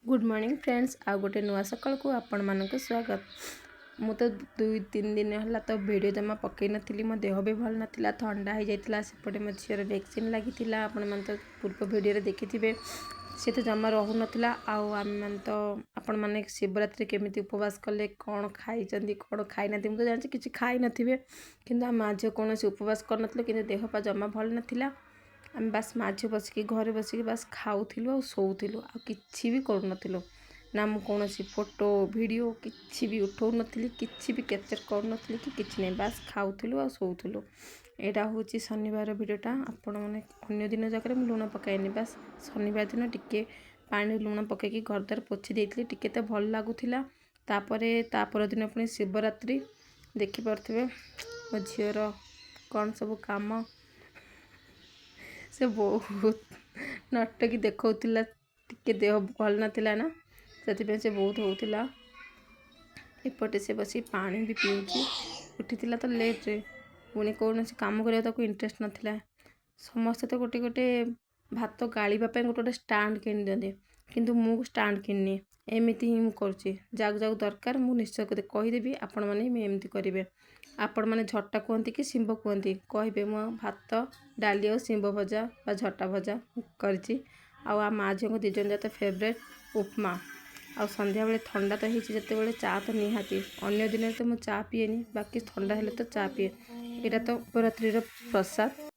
Good morning friends आ गोटे नुआ सकाल को आपण मानक स्वागत। मु तो 2-3 दिन है तो वीडियो जमा पकई नी मो देह भी भल नाला ठंडा हो जाता सेपटे मो झीर वैक्सीन लगी आपण मैंने तो पूर्व वीडियो देखिथे सी तो जमा रहू नाला आम तो आपण मैंने शिवरात्रि केमी उपवास कले कौन खाई कौन खाई ना मुझे जानते कि खाई नथिबे कि आम आज कौन उपवास कर कि देह पा जमा भल नाला आम बास माझे बसिकी घरे बसिकी बास खाऊलु आ शोलु आ कि भी करूँ ना मु कौन फोटो वीडियो किसी भी उठाऊ नी कि भी कैप्चर करूँ कि किसी नहीं बास खाऊलु आ शोलु। यहाँ हूँ शनिवार वीडियोटा आपण मैंने अन्य दिन जाकर लुण पकाएनि बास शनिवार दिन टिके पानी लुण पकईकि घर द्वार पोछि देती टिके तो भल लगुला। तापर दिन पुणी शिवरात्रि देखिपे मो झीर कौन सब काम से बहुत नटकी देखौला टिके देह भल नाला ना से बहुत होता एपटे से बस पानी भी पीऊँ उठी तो लेट्रे पुणी कौन कम करने इंटरेस्ट नाला समस्ते तो गोटे गोटे भात गाड़ापी गोटे गोटे स्टाण्ड किन दिखते किंतु मु स्टाण्ड किन्नी एमती ही मुझे जाग दरकार मु निश्चय कहीदेवी आपण मैंने एमती करेंगे आपण मैंने झट्टा कहती कि शिंब कहती कहे मो भात डाली और शिंब भजा झट्टा भजा कर माँ झील दिजन जात फेवरेट उपमा आ संध्या बेले ठंडा तो होती जिते चा तो निहाती अन्य दिन तो मुझे चा पीएनी बाकी ठंडा हेले तो चा पीए। यहाँ तो शिवरात्रि प्रसाद।